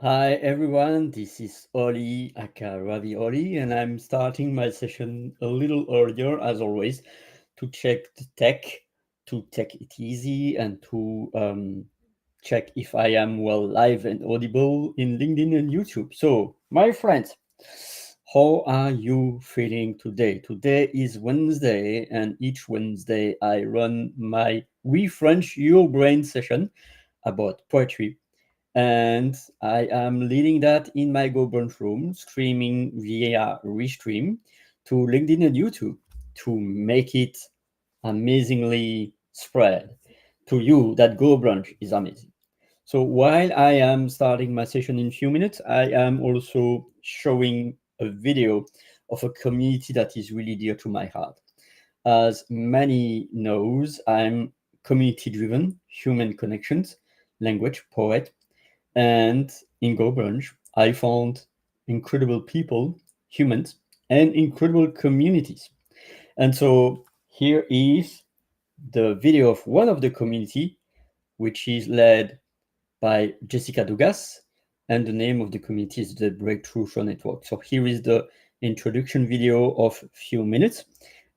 Hi everyone, this is Oli aka Ravi Oli, and I'm starting my session a little earlier as always to check the tech, to take it easy, and to check if I am well live and audible in LinkedIn and YouTube. So, my friends, how are you feeling today? Today is Wednesday, and each Wednesday I run my Refrench Your Brain session about poetry, and I am leading that in my GoBrunch room, streaming via Restream to LinkedIn and YouTube to make it amazingly spread to you that GoBrunch is amazing. So while I am starting my session in a few minutes, I am also showing a video of a community that is really dear to my heart. As many knows, I'm community-driven, human connections, language poet, and in GoBrunch, I found incredible people, humans, and incredible communities. And so here is the video of one of the community, which is led by Jessica Dugas, and the name of the community is the Breakthrough Show Network. So here is the introduction video of a few minutes,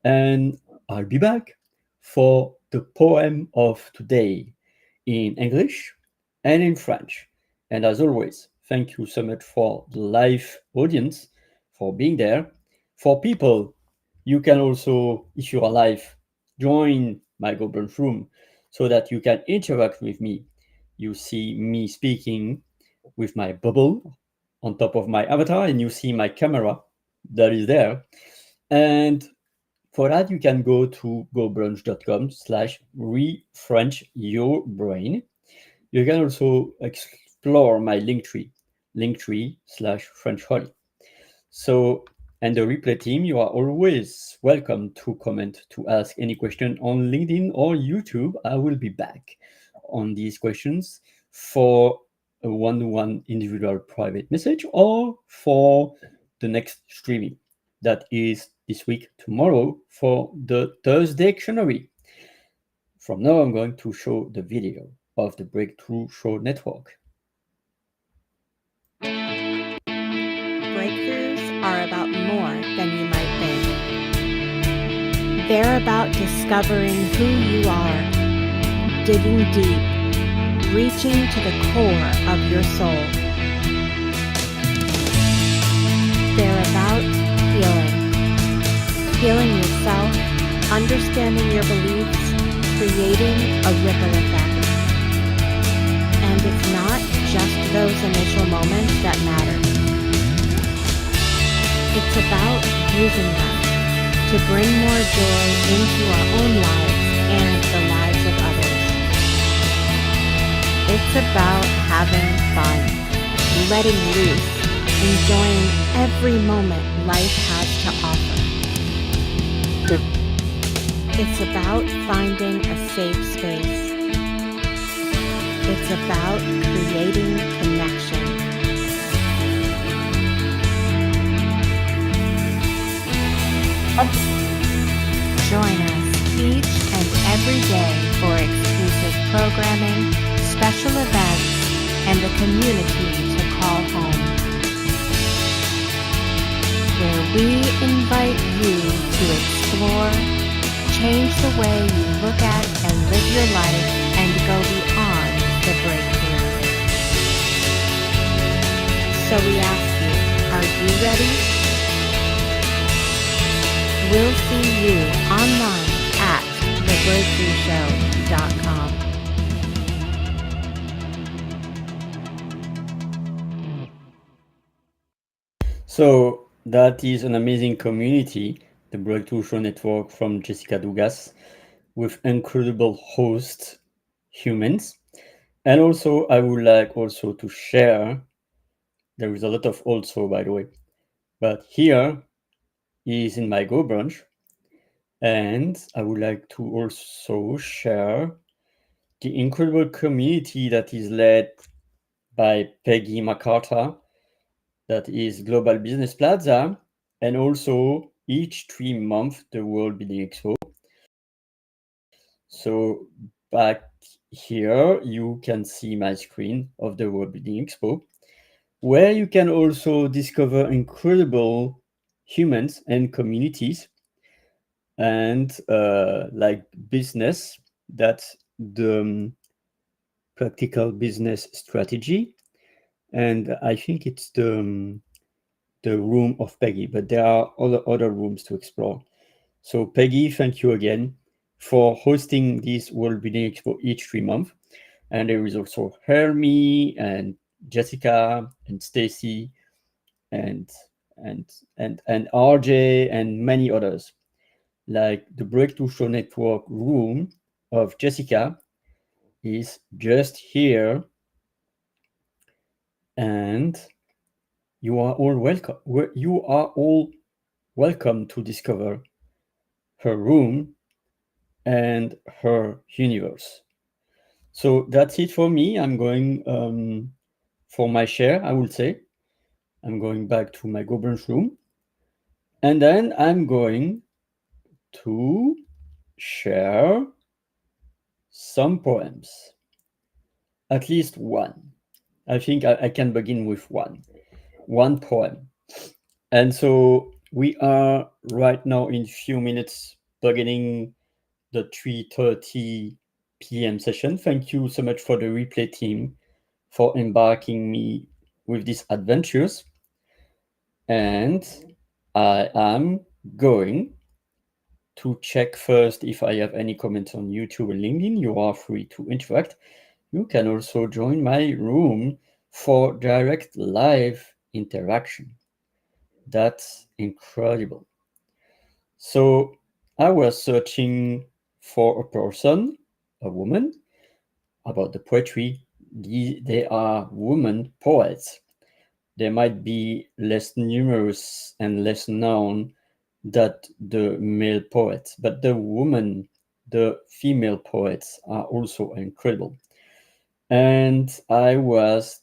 and I'll be back for the poem of today in English and in French. And as always, thank you so much for the live audience for being there. For people, you can also, if you are live, join my GoBrunch room so that you can interact with me. You see me speaking with my bubble on top of my avatar, and you see my camera that is there. And for that, you can go to gobrunch.com/refrenchyourbrain. You can also explore my linktree/FrenchHolly. So, and the replay team, you are always welcome to comment, to ask any question on LinkedIn or YouTube. I will be back on these questions for a one-to-one individual private message or for the next streaming. That is this week, tomorrow, for the Thursday dictionary. From now, I'm going to show the video of the Breakthrough Show Network. Breakthroughs are about more than you might think. They're about discovering who you are, digging deep, reaching to the core of your soul. They're about healing yourself, understanding your beliefs, creating a ripple effect. And it's not just those initial moments that matter. It's about using them to bring more joy into our own lives and the lives of others. It's about having fun, letting loose, enjoying every moment life has to offer. It's about finding a safe space. It's about creating connection. Join us each and every day for exclusive programming, special events, and a community to call home, where we invite you to explore, change the way you look at and live your life, and go beyond the breakthrough. So we ask you, are you ready? We'll see you online at thebreakthroughshow.com. So that is an amazing community, the Breakthrough Show Network from Jessica Dugas, with incredible hosts, humans. And also, I would like also to share, there is a lot of also, by the way, but here is in my GoBrunch, and I would like to also share the incredible community that is led by Peggy MacArthur, that is Global Business Plaza, and also each 3 months the World Building Expo. So back here, you can see my screen of the World Building Expo. where you can also discover incredible humans and communities and like business. That's the practical business strategy. And I think it's the room of Peggy, but there are other rooms to explore. So Peggy, thank you again for hosting this World Building Expo each 3 months. And there is also Hermie and Jessica and Stacy and and and RJ and many others. Like the Breakthrough Show Network room of Jessica is just here, and you are all welcome. You are all welcome to discover her room and her universe. So that's it for me. I'm going for my share, I would say. I'm going back to my Goblin's room. And then I'm going to share some poems. At least one. I think I can begin with one poem. And so we are right now in few minutes beginning the 3:30 p.m. session. Thank you so much for the replay team for embarking me with these adventures. And I am going to check first if I have any comments on YouTube and LinkedIn. You are free to interact. You can also join my room for direct live interaction. That's incredible. So I was searching for a person, a woman, about the poetry. They are women poets. They might be less numerous and less known than the male poets, but the female poets are also incredible. And I was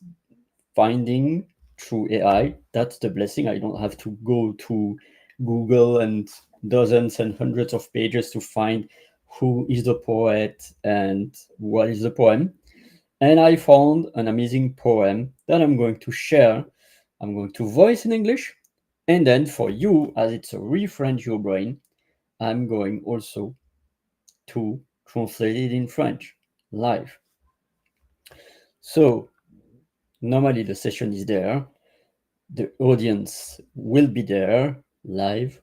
finding through AI, that's the blessing. I don't have to go to Google and dozens and hundreds of pages to find who is the poet and what is the poem. And I found an amazing poem that I'm going to share. I'm going to voice in English. And then for you, as it's a refrench your brain, I'm going also to translate it in French live. So normally the session is there. The audience will be there live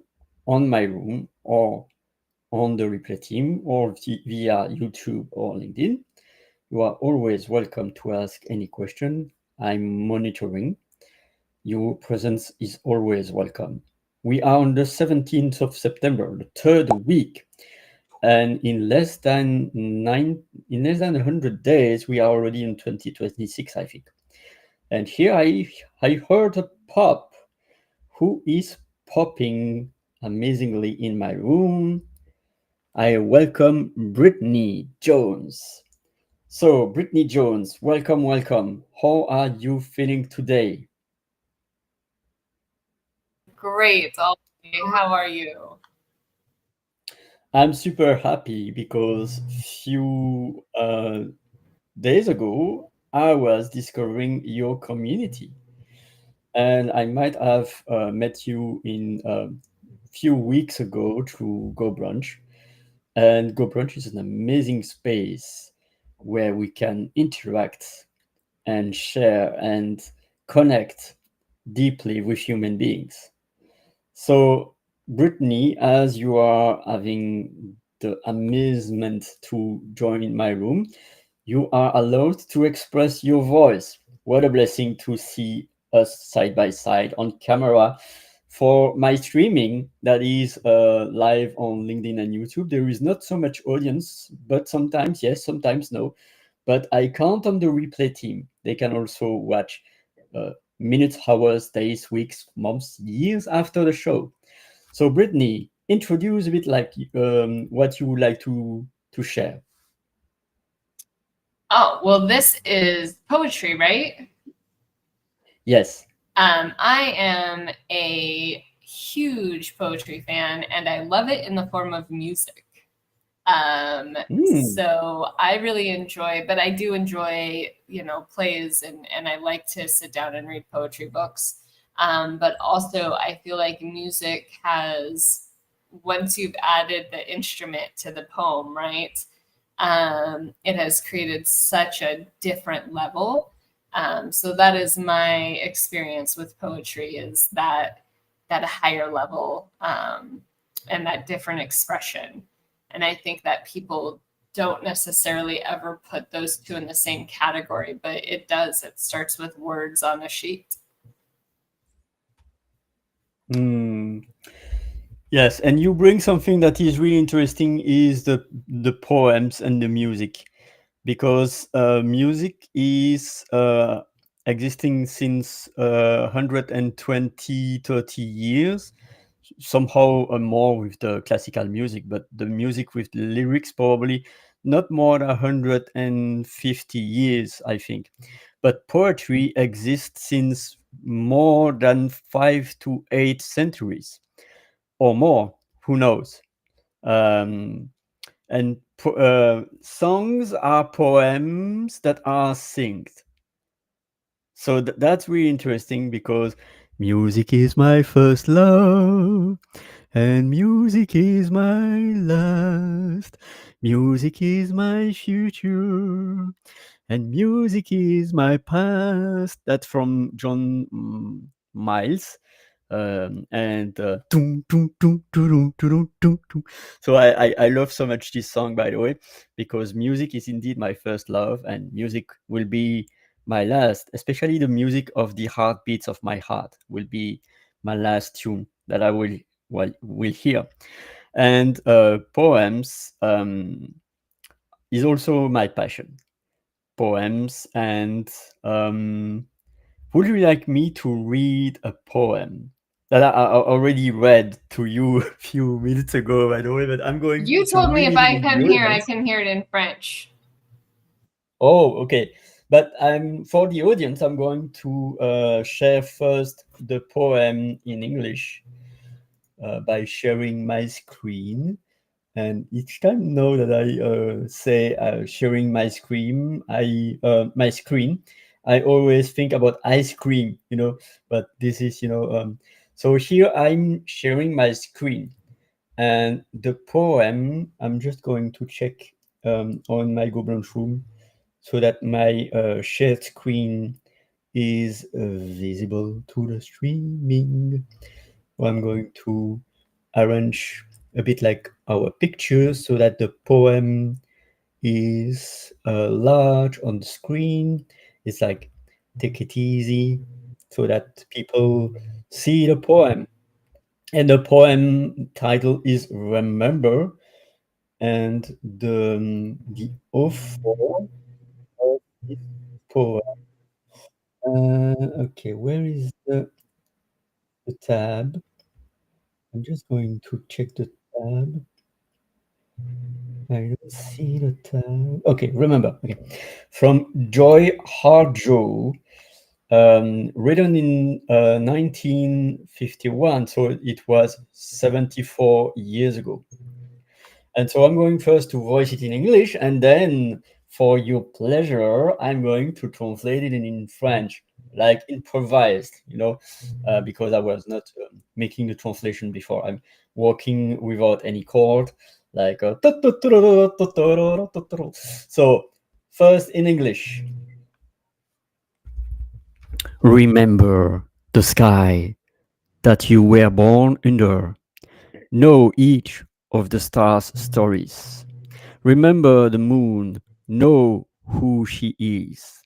on my room or on the replay team or via YouTube or LinkedIn. You are always welcome to ask any question. I'm monitoring. Your presence is always welcome. We are on the 17th of September, the third week, and in less than 100 days, we are already in 2026, I think. And here I heard a pop. Who is popping amazingly in my room? I welcome Brittany Jones. So, Brittany Jones, welcome, welcome. How are you feeling today? Great, Ollie. How are you? I'm super happy because few days ago I was discovering your community, and I might have met you in a few weeks ago through Go Brunch. And Go Brunch is an amazing space where we can interact and share and connect deeply with human beings. So, Brittany, as you are having the amazement to join my room, you are allowed to express your voice. What a blessing to see us side by side on camera. For my streaming that is live on LinkedIn and YouTube, there is not so much audience, but sometimes yes, sometimes no. But I count on the replay team. They can also watch minutes, hours, days, weeks, months, years after the show. So, Brittany, introduce a bit like what you would like to share. Oh, well, this is poetry, right? Yes. I am a huge poetry fan, and I love it in the form of music. Mm. So I really enjoy, but I do enjoy, plays, and I like to sit down and read poetry books. But also, I feel like music has, once you've added the instrument to the poem, right? It has created such a different level. So that is my experience with poetry, is that higher level, and that different expression. And I think that people don't necessarily ever put those two in the same category, but it does. It starts with words on a sheet. Mm. Yes, and you bring something that is really interesting is the poems and the music, because music is existing since 120, 30 years, somehow more with the classical music, but the music with lyrics probably not more than 150 years, I think. But poetry exists since more than 5 to 8 centuries or more, who knows. Um, and songs are poems that are synced. So that's really interesting, because music is my first love, and music is my last. Music is my future, and music is my past. That's from John Miles. And tum, tum, tum, tum, tum, tum, tum. So I love so much this song, by the way, because music is indeed my first love, and music will be my last. Especially the music of the heartbeats of my heart will be my last tune that I will hear. And poems is also my passion. Poems. And would you like me to read a poem that I already read to you a few minutes ago, by the way, but I'm going You to told me read if it I in the come here, I audience. can hear it in French. Oh, okay. But I'm for the audience, I'm going to share first the poem in English by sharing my screen. And each time now that I say sharing my screen, I always think about ice cream, But this is, so here I'm sharing my screen, and the poem I'm just going to check on my Google Room so that my shared screen is visible to the streaming. I'm going to arrange a bit like our pictures so that the poem is large on the screen. It's like take it easy so that people see the poem. And the poem title is Remember, and the author of this poem. Okay, where is the tab? I'm just going to check the tab. I don't see the tab. Okay, remember. Okay, from Joy Harjo, written in 1951, so it was 74 years ago. And so I'm going first to voice it in English, and then for your pleasure, I'm going to translate it in French, like improvised, because I was not making the translation before. I'm working without any chord, like so. First in English. Remember the sky that you were born under. Know each of the stars' stories. Remember the moon, know who she is.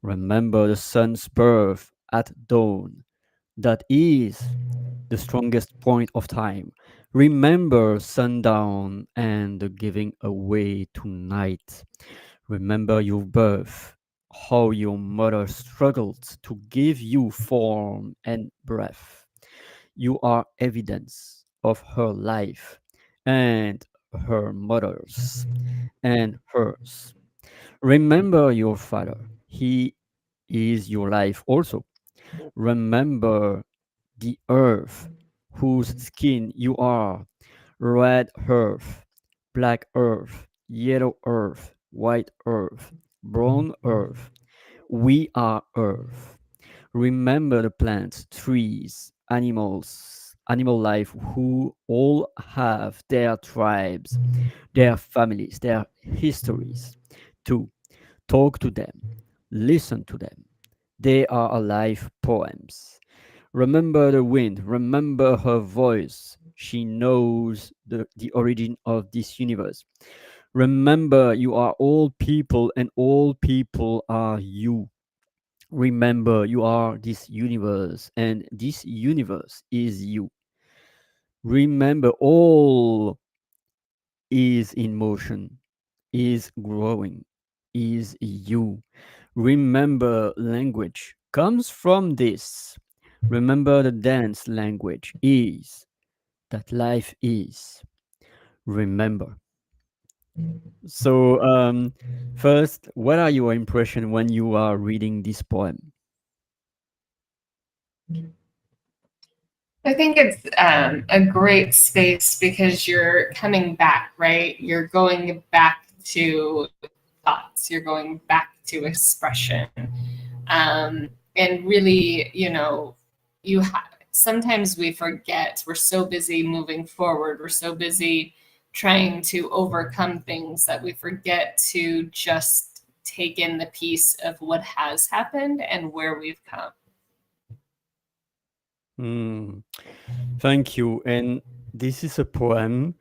Remember the sun's birth at dawn. That is the strongest point of time. Remember sundown and the giving away to night. Remember your birth, how your mother struggled to give you form and breath. You are evidence of her life and her mother's and hers. Remember your father. He is your life also. Remember the earth whose skin you are, red earth, black earth, yellow earth, white earth, brown earth. We are earth. Remember the plants, trees, animals, animal life who all have their tribes, their families, their histories. To talk to them, listen to them. They are alive poems. Remember the wind, remember her voice. She knows the origin of this universe. Remember, you are all people, and all people are you. Remember, you are this universe, and this universe is you. Remember, all is in motion, is growing, is you. Remember, language comes from this. Remember, the dance language is that life is. Remember. So, first, what are your impressions when you are reading this poem? I think it's a great space because you're coming back, right? You're going back to thoughts, you're going back to expression. And really, sometimes we forget, we're so busy moving forward, we're so busy trying to overcome things that we forget to just take in the piece of what has happened and where we've come. Thank you. And this is a poem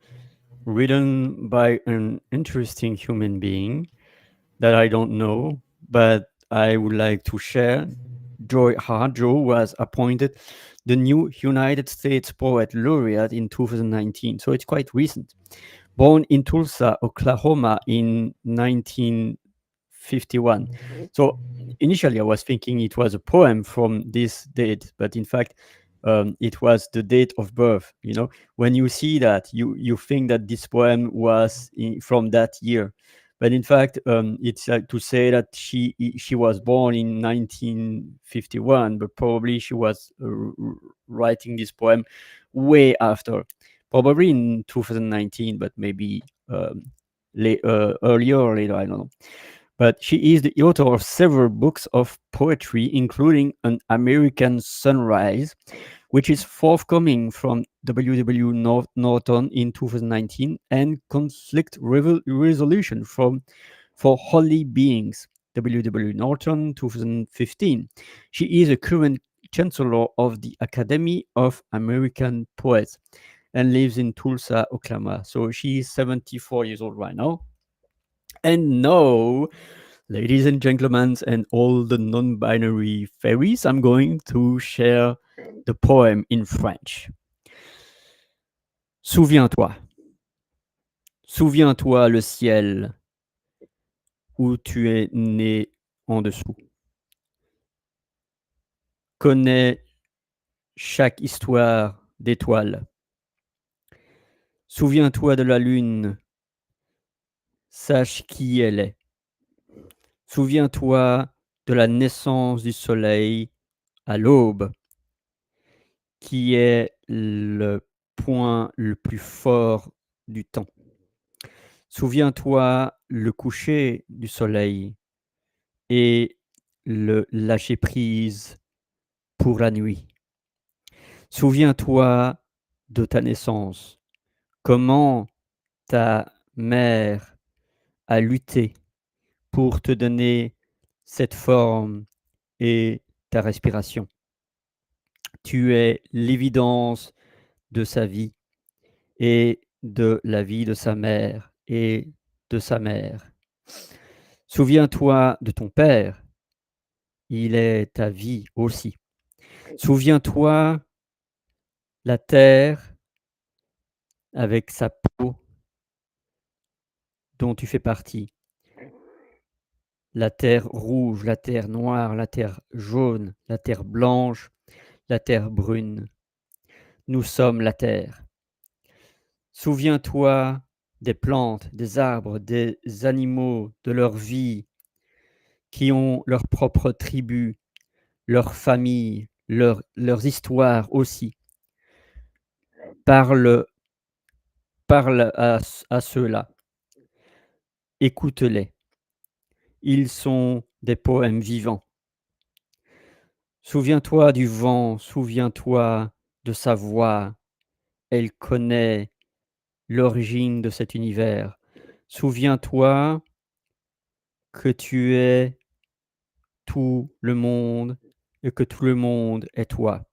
written by an interesting human being that I don't know, but I would like to share. Joy Harjo was appointed the new United States Poet Laureate in 2019, so it's quite recent. Born in Tulsa, Oklahoma in 1951. So initially I was thinking it was a poem from this date, but in fact, it was the date of birth. You know, when you see that, you think that this poem was from that year, but in fact, it's to say that she was born in 1951, but probably she was writing this poem way after, probably in 2019, but maybe earlier or later, I don't know. But she is the author of several books of poetry, including An American Sunrise, which is forthcoming from W.W. Norton in 2019, and Conflict Resolution for Holy Beings, W.W. Norton, 2015. She is a current chancellor of the Academy of American Poets and lives in Tulsa, Oklahoma. So she is 74 years old right now. And now, ladies and gentlemen, and all the non binary fairies, I'm going to share the poem in French. Souviens-toi. Souviens-toi le ciel où tu es né en dessous. Connais chaque histoire d'étoiles. Souviens-toi de la lune. Sache qui elle est. Souviens-toi de la naissance du soleil à l'aube, qui est le point le plus fort du temps. Souviens-toi le coucher du soleil et le lâcher prise pour la nuit. Souviens-toi de ta naissance, comment ta mère a lutté pour te donner cette forme et ta respiration. Tu es l'évidence de sa vie et de la vie de sa mère et de sa mère. Souviens-toi de ton père, il est ta vie aussi. Souviens-toi la terre avec sa peau dont tu fais partie. La terre rouge, la terre noire, la terre jaune, la terre blanche, la terre brune. Nous sommes la terre. Souviens-toi des plantes, des arbres, des animaux, de leur vie, qui ont leur propre tribu, leur famille, leurs histoires aussi. Parle Parle à ceux-là. Écoute-les. Ils sont des poèmes vivants. Souviens-toi du vent, souviens-toi de sa voix. Elle connaît l'origine de cet univers. Souviens-toi que tu es tout le monde et que tout le monde est toi.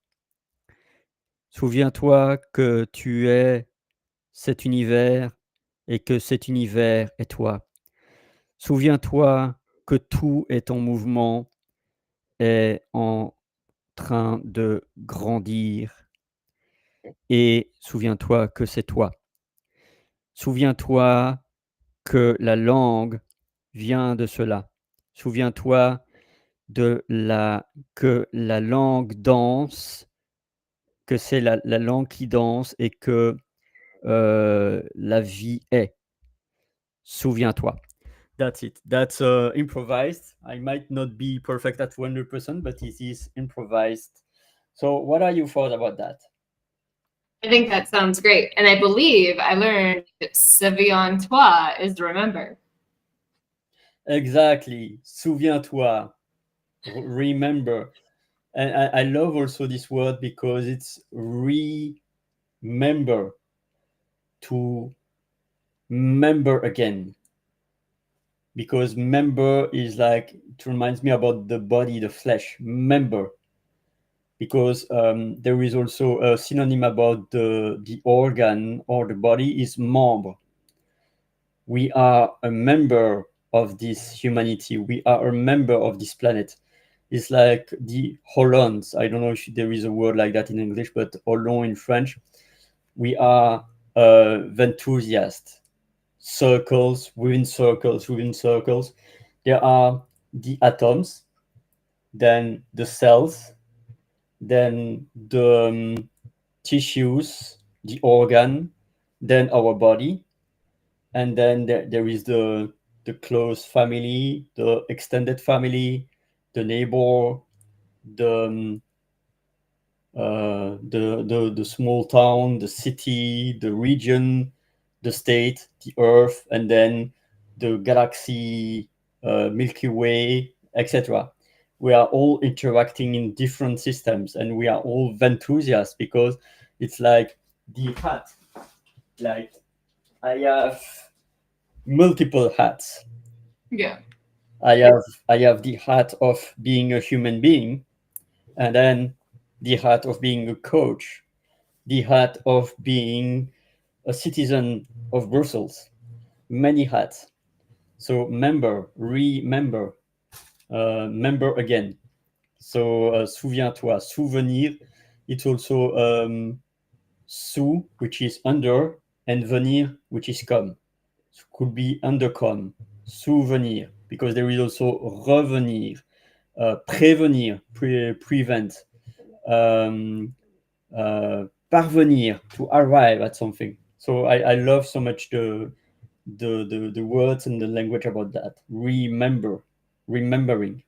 Souviens-toi que tu es cet univers et que cet univers est toi. Souviens-toi que tout est en mouvement, est en train de grandir et souviens-toi que c'est toi. Souviens-toi que la langue vient de cela. Souviens-toi que la langue danse, que c'est la langue qui danse et que la vie est. Souviens-toi. That's it. That's improvised. I might not be perfect at 100%, but it is improvised. So what are your thoughts about that? I think that sounds great. And I believe I learned that souviens-toi is to remember. Exactly. Souviens-toi. Remember. And I love also this word because it's remember, to member again. Because member is like, it reminds me about the body, the flesh, member. Because there is also a synonym about the organ or the body is membre. We are a member of this humanity. We are a member of this planet. It's like the Hollands. I don't know if there is a word like that in English, but Hollande in French. We are Venthusiast. Circles within circles within circles. There are the atoms, then the cells, then the tissues, the organ, then our body, and then there is the close family, the extended family, the neighbor, the the small town, the city, the region, the state, the Earth, and then the galaxy, Milky Way, etc. We are all interacting in different systems, and we are all Venthusiasts because it's like the hat. Like I have multiple hats. Yeah. I have the hat of being a human being, and then the hat of being a coach, the hat of being a citizen of Brussels. Many hats. So remember, member again. So souviens-toi, souvenir. It's also sous, which is under, and venir, which is come. So could be undercome, souvenir, because there is also revenir, prévenir, prevent, parvenir, to arrive at something. So I love so much the words and the language about that. Remembering.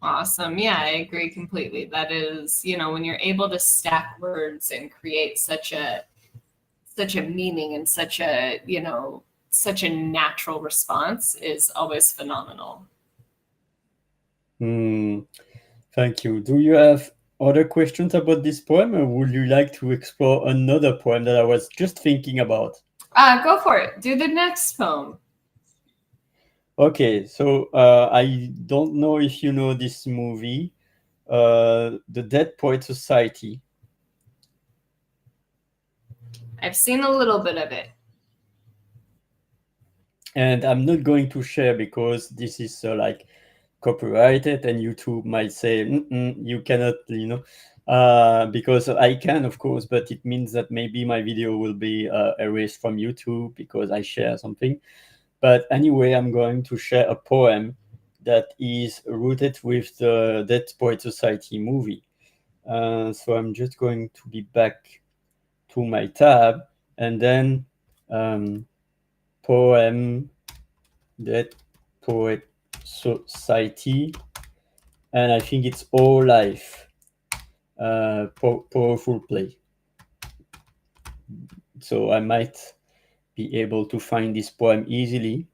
Awesome. Yeah, I agree completely. That is, when you're able to stack words and create such a meaning and such a natural response is always phenomenal. Thank you. Do you have other questions about this poem, or would you like to explore another poem that I was just thinking about? Go for it. Do the next poem. Okay, so I don't know if you know this movie, The Dead Poet Society. I've seen a little bit of it. And I'm not going to share because this is like copyrighted, and YouTube might say you cannot, because I can, of course, but it means that maybe my video will be erased from YouTube because I share something. But anyway, I'm going to share a poem that is rooted with the Dead Poet Society movie. So I'm just going to be back to my tab, and then poem Dead Poet Society, and I think it's All Life. Powerful play. so I might be able to find this poem easily.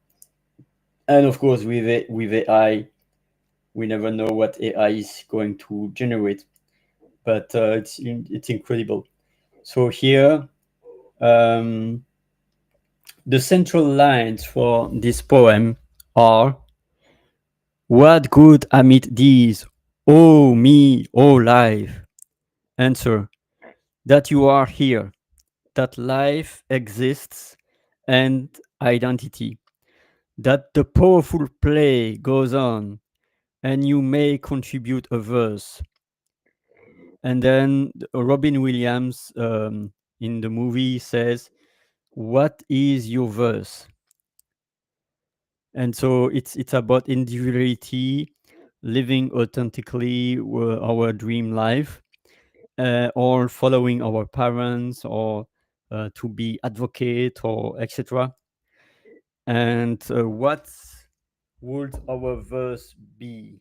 And of course, with AI, we never know what AI is going to generate, but it's incredible. So here, um, the central lines for this poem are: "What good amid these, oh me, oh life? Answer, that you are here, that life exists, and identity, that the powerful play goes on, and you may contribute a verse." And then Robin Williams in the movie says, "What is your verse?" And so it's about individuality, living authentically our dream life, or following our parents, or to be advocate, or etc. And what would our verse be?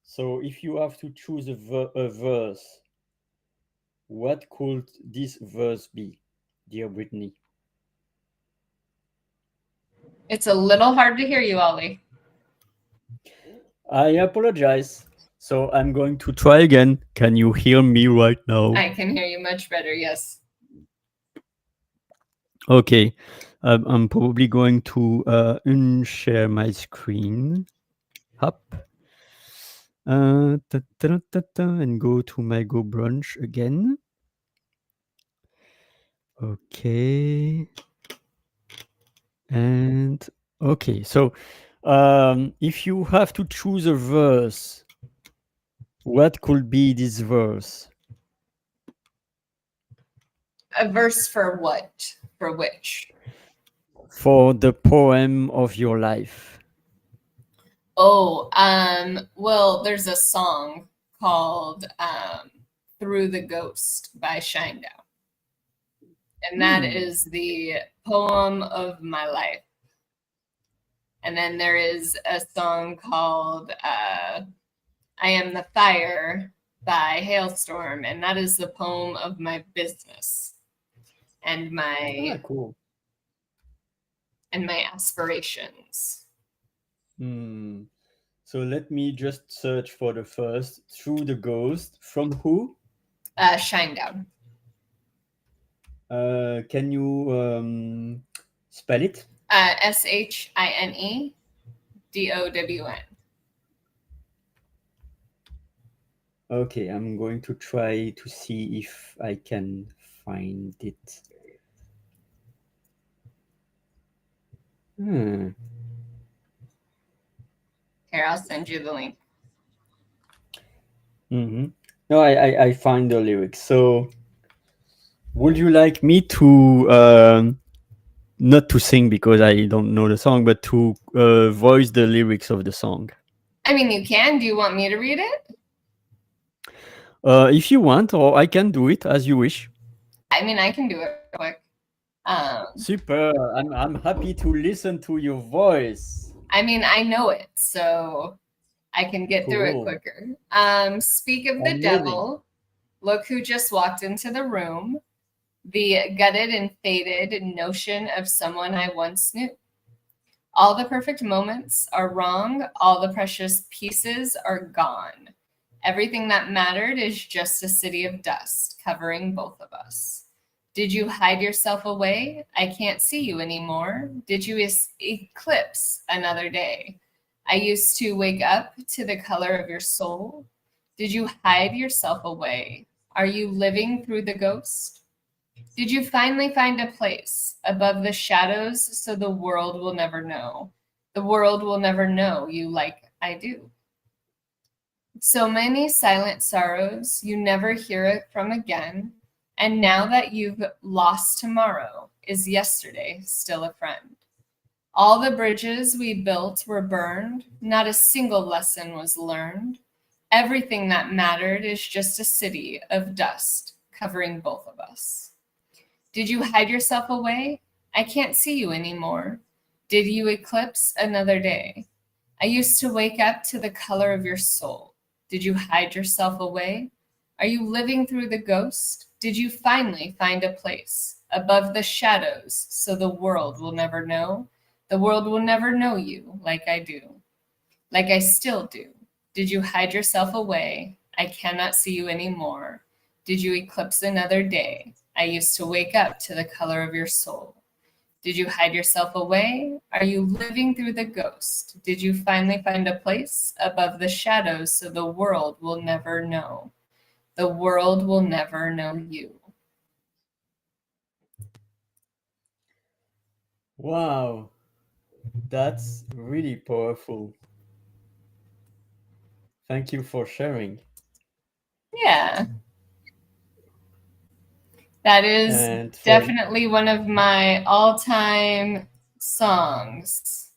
So if you have to choose a verse, what could this verse be, dear Brittany? It's a little hard to hear you, Ollie. I apologize. So I'm going to try again. Can you hear me right now? I can hear you much better, yes. Okay. I'm probably going to unshare my screen. Hop. And go to my Go Brunch again. Okay. And okay, so if you have to choose a verse, what could be this verse? A verse for what? For which? For the poem of your life. Oh, well, there's a song called Through the Ghost by Shinedown. And that is the poem of my life. And then there is a song called I Am the Fire by Hailstorm, and that is the poem of my business and my Cool. and my aspirations. So let me just search for the first, Through the Ghost. From who? Shinedown. Can you spell it? ShineDown. Okay, I'm going to try to see if I can find it. Here, I'll send you the link. No, I find the lyrics. So, would you like me to not to sing because I don't know the song, but to voice the lyrics of the song? I mean, you can. Do you want me to read it? If you want, or I can do it as you wish. I mean, I can do it quick. Super. I'm happy to listen to your voice. I mean, I know it, so I can get through it Cool. quicker. Speak of the Amazing. devil. Look who just walked into the room. The gutted and faded notion of someone I once knew. All the perfect moments are wrong. All the precious pieces are gone. Everything that mattered is just a city of dust covering both of us. Did you hide yourself away? I can't see you anymore. Did you eclipse another day? I used to wake up to the color of your soul. Did you hide yourself away? Are you living through the ghost? Did you finally find a place above the shadows so the world will never know? The world will never know you like I do. So many silent sorrows, you never hear it from again. And now that you've lost tomorrow, is yesterday still a friend? All the bridges we built were burned. Not a single lesson was learned. Everything that mattered is just a city of dust covering both of us. Did you hide yourself away? I can't see you anymore. Did you eclipse another day? I used to wake up to the color of your soul. Did you hide yourself away? Are you living through the ghost? Did you finally find a place above the shadows, so the world will never know. The world will never know you like I do, like I still do. Did you hide yourself away? I cannot see you anymore. Did you eclipse another day? I used to wake up to the color of your soul. Did you hide yourself away? Are you living through the ghost? Did you finally find a place above the shadows so the world will never know? The world will never know you. Wow, that's really powerful. Thank you for sharing. Yeah, that is And for definitely one of my all-time songs.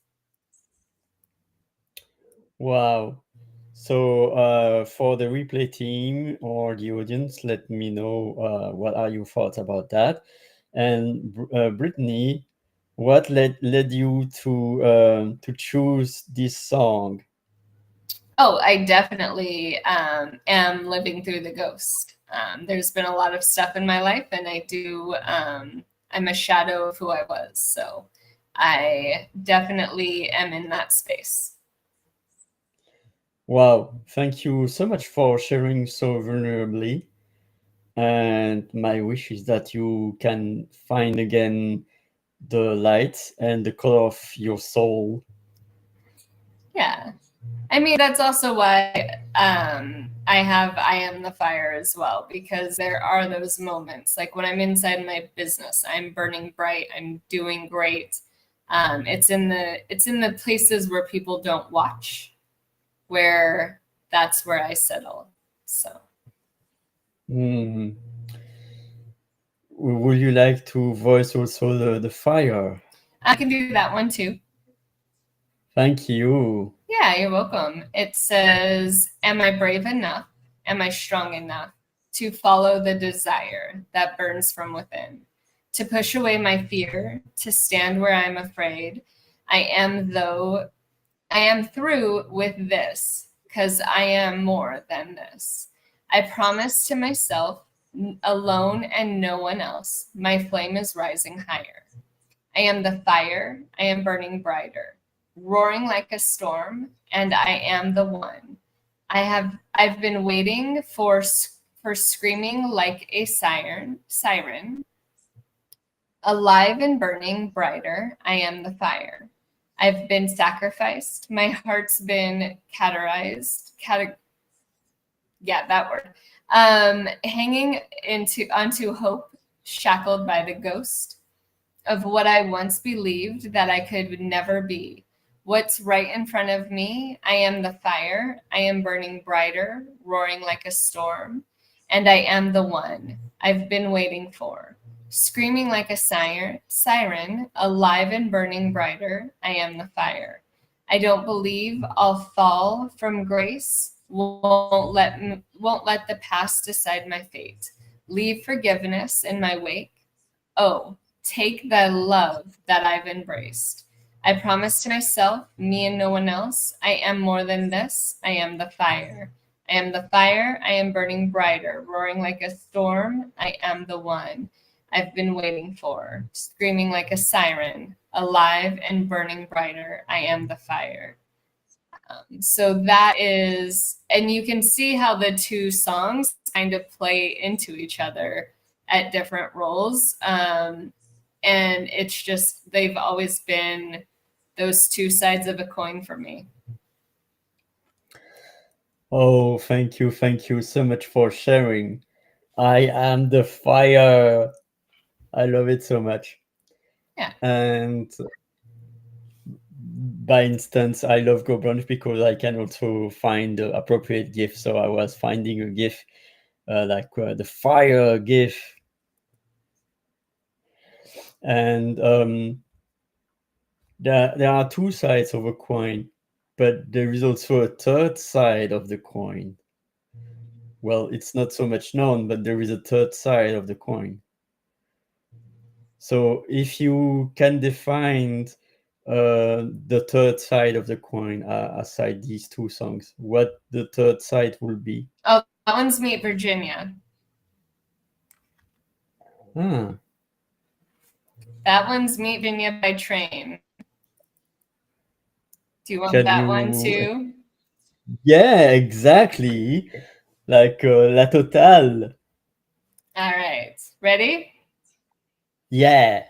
wow. So for the replay team or the audience, let me know what are your thoughts about that. And Brittany, what led you to choose this song? Oh, I definitely am living through the ghost. There's been a lot of stuff in my life, and I'm a shadow of who I was. So I definitely am in that space. Wow, thank you so much for sharing so vulnerably. And my wish is that you can find again the light and the color of your soul. Yeah. I mean, that's also why I am the fire as well, because there are those moments like when I'm inside my business, I'm burning bright, I'm doing great. It's in the places where people don't watch, where that's where I settle. So Hmm. Would you like to voice also the fire? I can do that one too. Thank you. Yeah, you're welcome. It says, am I brave enough? Am I strong enough to follow the desire that burns from within? To push away my fear, to stand where I'm afraid. I am through with this, because I am more than this. I promise to myself, alone and no one else, my flame is rising higher. I am the fire, I am burning brighter, roaring like a storm, and I am the one. I've been waiting for screaming like a siren, alive and burning brighter, I am the fire. I've been sacrificed, my heart's been yeah, that word. Hanging into onto hope, shackled by the ghost of what I once believed that I could never be. What's right in front of me? I am the fire. I am burning brighter, roaring like a storm. And I am the one I've been waiting for. Screaming like a siren, alive and burning brighter. I am the fire. I don't believe I'll fall from grace. Won't let the past decide my fate. Leave forgiveness in my wake. Oh, take the love that I've embraced. I promise to myself, me and no one else, I am more than this. I am the fire. I am the fire. I am burning brighter, roaring like a storm. I am the one I've been waiting for, screaming like a siren, alive and burning brighter. I am the fire. So that is, and you can see how the two songs kind of play into each other at different roles. And it's just, they've always been those two sides of a coin for me. Oh, thank you so much for sharing. I am the fire. I love it so much. Yeah. And by instance, I love Go Brunch because I can also find the appropriate GIF. So I was finding a GIF the fire GIF. And there are two sides of a coin, but there is also a third side of the coin. Well, it's not so much known, but there is a third side of the coin. So if you can define the third side of the coin aside these two songs, what the third side will be? Oh, that one's Meet Virginia. Ah, That one's Meet Virginia by Train. Do you want Can that one you? too? Yeah, exactly. Like La Totale. All right. Ready? Yeah.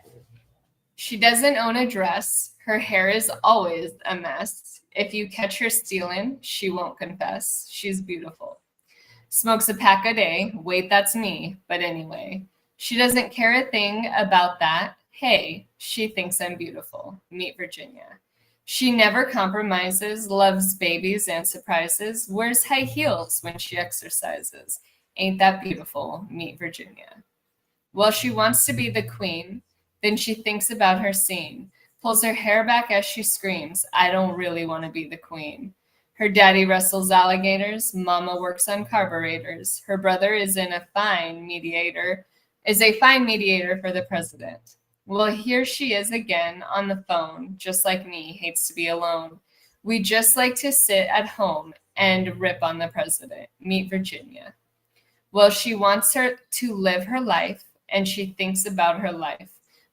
She doesn't own a dress. Her hair is always a mess. If you catch her stealing, she won't confess. She's beautiful. Smokes a pack a day. Wait, that's me. But anyway, she doesn't care a thing about that. Hey, she thinks I'm beautiful. Meet Virginia. She never compromises, loves babies and surprises, wears high heels when she exercises. Ain't that beautiful? Meet Virginia. Well, she wants to be the queen. Then she thinks about her scene, pulls her hair back as she screams, I don't really want to be the queen. Her daddy wrestles alligators, mama works on carburetors. Her brother is a fine mediator for the president. Well, here she is again on the phone, just like me, hates to be alone. We just like to sit at home and rip on the president. Meet Virginia. Well, she wants her to live her life, and she thinks about her life.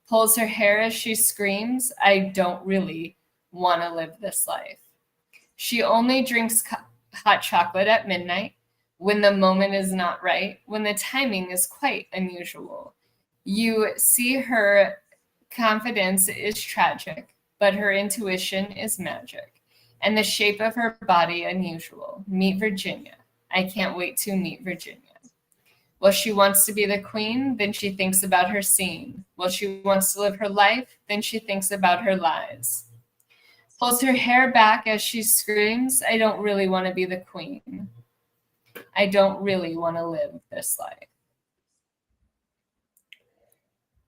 Pulls her hair as she screams, I don't really want to live this life. She only drinks hot chocolate at midnight when the moment is not right, when the timing is quite unusual. You see her confidence is tragic, but her intuition is magic, and the shape of her body unusual. Meet Virginia. I can't wait to meet Virginia. Well, she wants to be the queen, then she thinks about her scene. Well, she wants to live her life, then she thinks about her lies. Pulls her hair back as she screams, I don't really want to be the queen. I don't really want to live this life.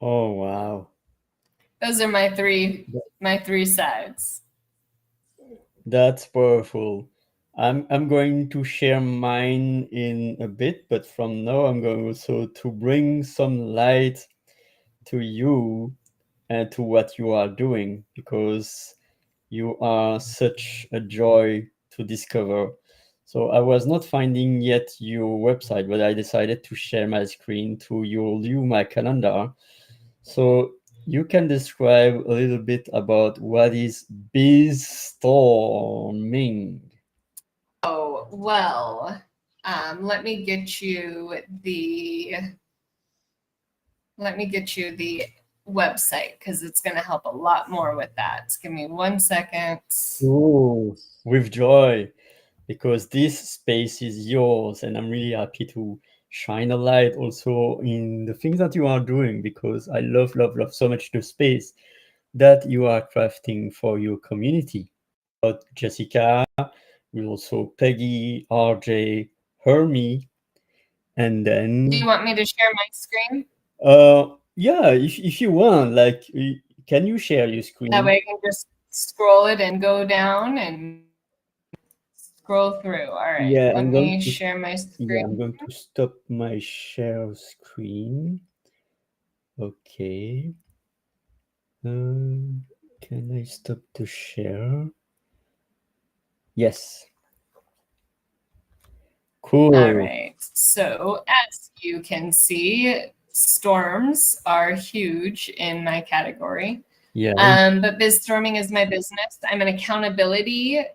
Oh wow. Those are my three sides. That's powerful. I'm going to share mine in a bit, but from now I'm going also to bring some light to you and to what you are doing, because you are such a joy to discover. So I was not finding yet your website, but I decided to share my screen to you my calendar. So you can describe a little bit about what is storming. Oh, well, let me get you the website because it's going to help a lot more with that. Give me 1 second. Oh, with joy, because this space is yours, and I'm really happy to shine a light also in the things that you are doing, because I love, love, love so much the space that you are crafting for your community. But Jessica, with also Peggy, RJ, Hermie, and Do you then want me to share my screen? yeah, if you want, like, can you share your That screen? way I can just scroll it and go down and scroll through. All right, Yeah, let me share my I'm screen. going to stop my share screen. Okay. Can I stop the share? Yes. Cool. All right, so as you can see, storms are huge in my category. Yeah. But BizStorming is my business. I'm an accountability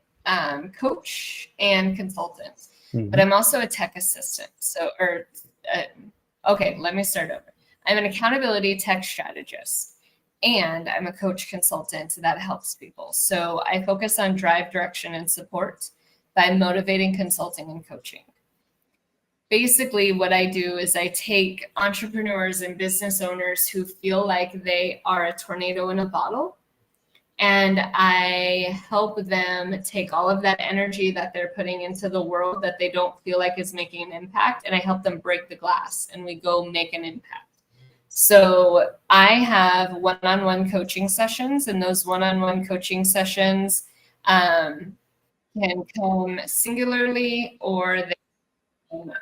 coach and consultant, but I'm also a tech assistant. Okay, let me start over. I'm an accountability tech strategist, and I'm a coach consultant that helps people. So I focus on drive, direction, and support by motivating, consulting, and coaching. Basically, what I do is I take entrepreneurs and business owners who feel like they are a tornado in a bottle, and I help them take all of that energy that they're putting into the world that they don't feel like is making an impact, and I help them break the glass, and we go make an impact. So I have one-on-one coaching sessions, and those one-on-one coaching sessions can come singularly, or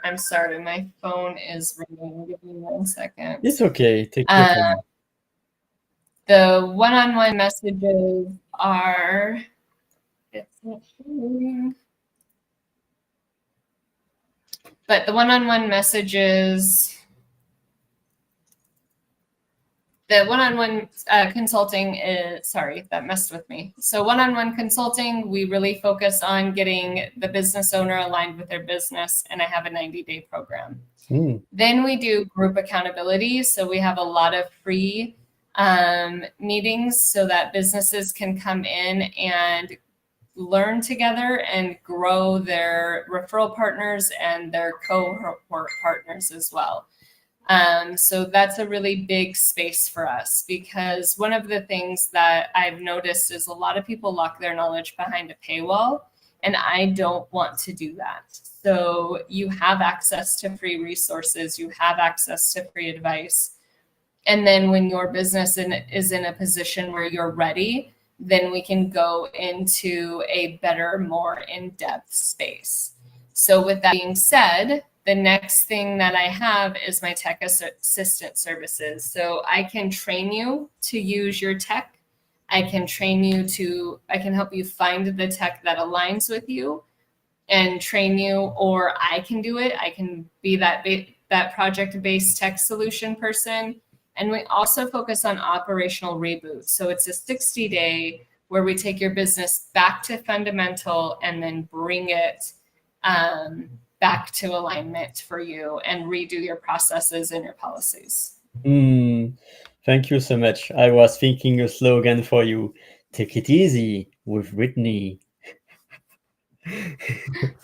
I'm sorry, my phone is ringing. Give me 1 second. It's okay. Take your time. The one-on-one messages are, it's not showing. But the one-on-one messages The one-on-one consulting is, sorry, that messed with me. So one-on-one consulting, we really focus on getting the business owner aligned with their business, and I have a 90-day program. Then we do group accountability. So we have a lot of free meetings so that businesses can come in and learn together and grow their referral partners and their cohort partners as well. So that's a really big space for us, because one of the things that I've noticed is a lot of people lock their knowledge behind a paywall, and I don't want to do that. So you have access to free resources, you have access to free advice. And then when your business is in a position where you're ready, then we can go into a better, more in-depth space. So with that being said, the next thing that I have is my tech assistant services. So I can train you to use your tech. I can help you find the tech that aligns with you and train you, or I can do it. I can be that project-based tech solution person. And we also focus on operational reboot. So it's a 60-day where we take your business back to fundamental and then bring it back to alignment for you and redo your processes and your policies. Thank you so much. I was thinking a slogan for you. Take it easy with Whitney.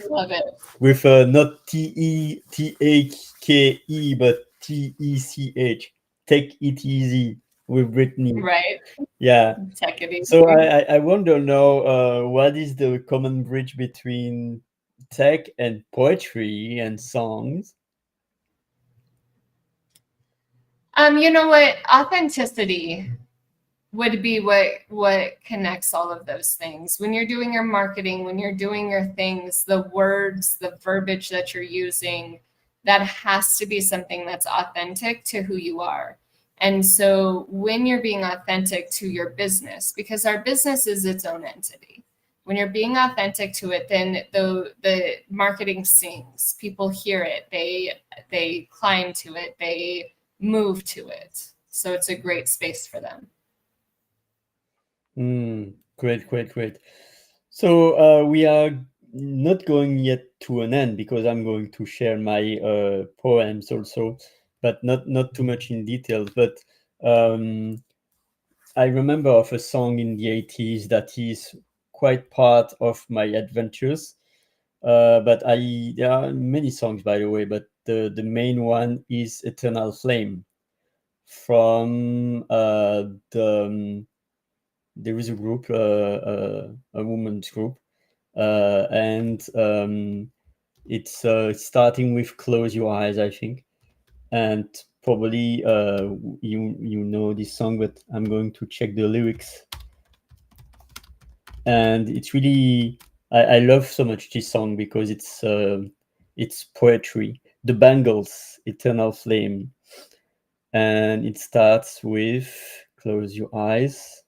Love it. With not TETHKE, but TECH. Take it easy with Whitney. Right. Yeah. Take it easy. So I wonder now, what is the common bridge between tech and poetry and songs? You know what? Authenticity would be what connects all of those things. When you're doing your marketing, when you're doing your things, the words, the verbiage that you're using, that has to be something that's authentic to who you are. And so when you're being authentic to your business, because our business is its own entity, when you're being authentic to it, then the marketing sings, people hear it, they climb to it, they move to it. So it's a great space for them. Great. So we are not going yet to an end, because I'm going to share my poems also, but not too much in details. But I remember of a song in the 80s that is quite part of my adventures. But there are many songs, by the way, but the main one is Eternal Flame from there is a group, a woman's group, and it's starting with Close Your Eyes, I think. And probably you know this song, but I'm going to check the lyrics. And it's really, I love so much this song because it's poetry. The Bangles, Eternal Flame. And it starts with Close Your Eyes.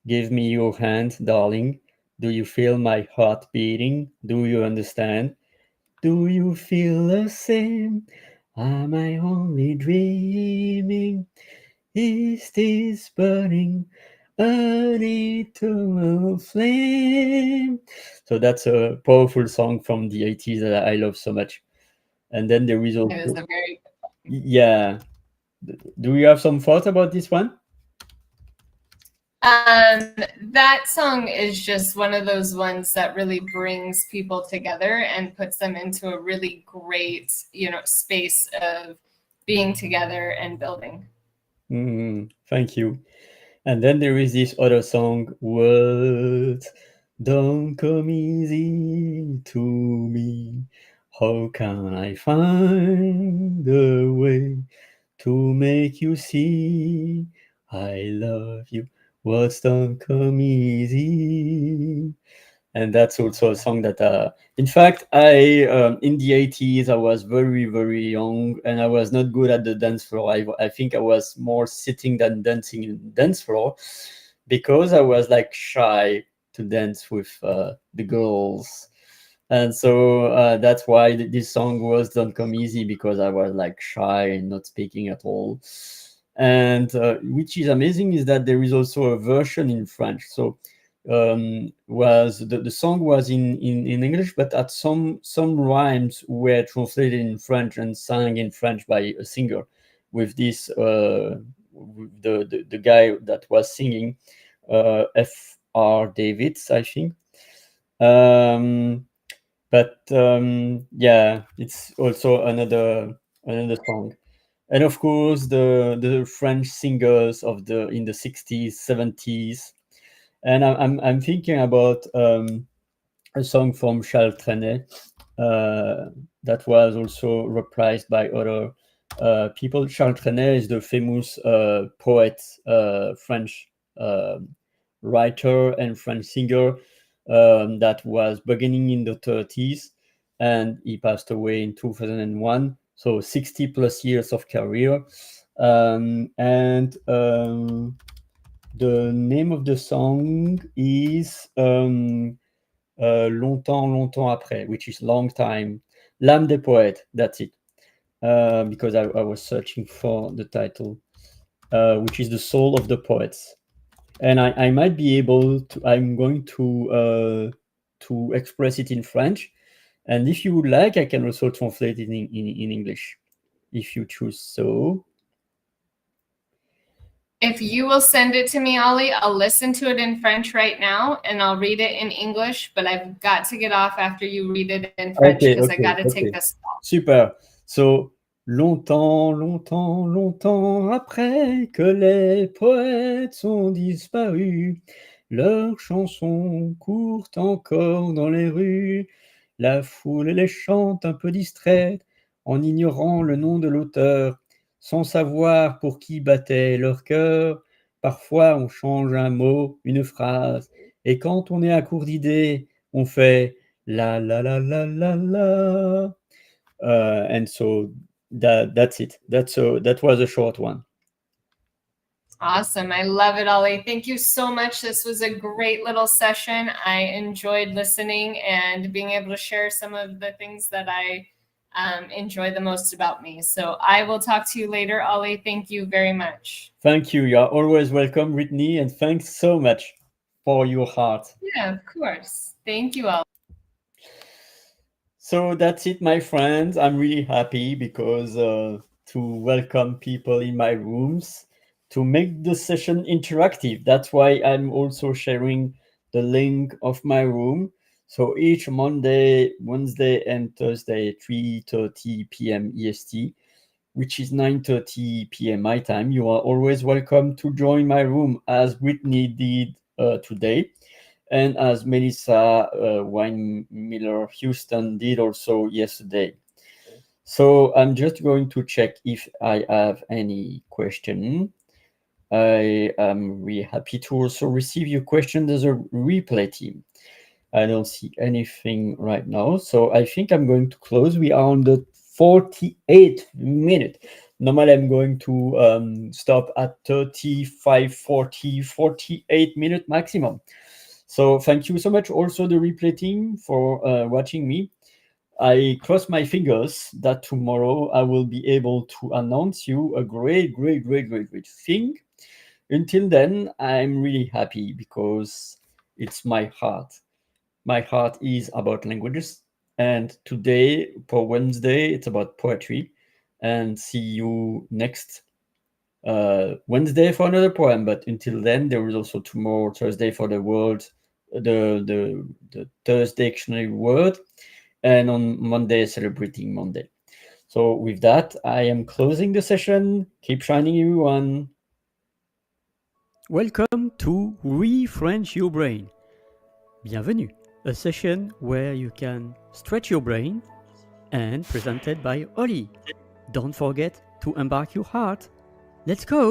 Give me your hand, darling. Do you feel my heart beating? Do you understand? Do you feel the same? Am I only dreaming? Is this burning an eternal flame? So that's a powerful song from the 80s that I love so much. And then there is also... It is a very... Yeah. Do you have some thought about this one? That song is just one of those ones that really brings people together and puts them into a really great, space of being together and building. Thank you. And then there is this other song, Words Don't Come Easy to Me. How can I find a way to make you see I love you? Words don't come easy. And that's also a song that, in fact, in the 80s, I was very, very young, and I was not good at the dance floor. I think I was more sitting than dancing in the dance floor, because I was like shy to dance with the girls. And so that's why this song was Don't Come Easy, because I was like shy and not speaking at all. And which is amazing is that there is also a version in French. So was the song was in English, but at some rhymes were translated in French and sung in French by a singer with this with the guy that was singing, F.R. Davids, I think. But yeah, it's also another song. And of course the French singers of the in the 60s, 70s. And I'm thinking about a song from Charles Trenet that was also reprised by other people. Charles Trenet is the famous poet, French writer and French singer that was beginning in the 30s, and he passed away in 2001. So 60 plus years of career. The name of the song is Longtemps, longtemps après, which is long time. L'âme des poètes, that's it. Because I was searching for the title, which is the soul of the poets. And I might be able to, I'm going to express it in French. And if you would like, I can also translate it in English, if you choose so. If you will send it to me, Ollie, I'll listen to it in French right now, and I'll read it in English, but I've got to get off after you read it in French because I got to take this call. Super. So, longtemps, longtemps, longtemps après que les poètes sont disparus, leurs chansons courent encore dans les rues. La foule les chante un peu distraite, en ignorant le nom de l'auteur, sans savoir pour qui battait leur cœur. Parfois, on change un mot, une phrase, et quand on est à court d'idées, on fait la la la la la la. And so that's it. That was a short one. Awesome. I love it, Ollie. Thank you so much. This was a great little session. I enjoyed listening and being able to share some of the things that I enjoy the most about me. So I will talk to you later, Ollie. Thank you very much. Thank you. You are always welcome, Whitney, and thanks so much for your heart. Yeah, of course. Thank you, Ollie. So that's it, my friends. I'm really happy because to welcome people in my rooms, to make the session interactive. That's why I'm also sharing the link of my room. So each Monday, Wednesday, and Thursday, 3:30 p.m. EST, which is 9:30 p.m. my time, you are always welcome to join my room, as Whitney did today, and as Melissa Wine-Miller Houston did also yesterday. So I'm just going to check if I have any question. I am really happy to also receive your questions as a replay team. I don't see anything right now, so I think I'm going to close. We are on the 48th minute. Normally, I'm going to stop at 35, 40, 48 minute maximum. So thank you so much also the replay team for watching me. I cross my fingers that tomorrow I will be able to announce you a great thing. Until then, I'm really happy because it's my heart. My heart is about languages. And today, PoWemsDay, it's about poetry. And see you next Wednesday for another poem. But until then, there is also tomorrow, Thursday, for the word, the Thursday dictionary word, and on Monday, celebrating Monday. So with that, I am closing the session. Keep shining, everyone. Welcome to Refrench Your Brain. Bienvenue, a session where you can stretch your brain and presented by Ollie. Don't forget to embark your heart. Let's go!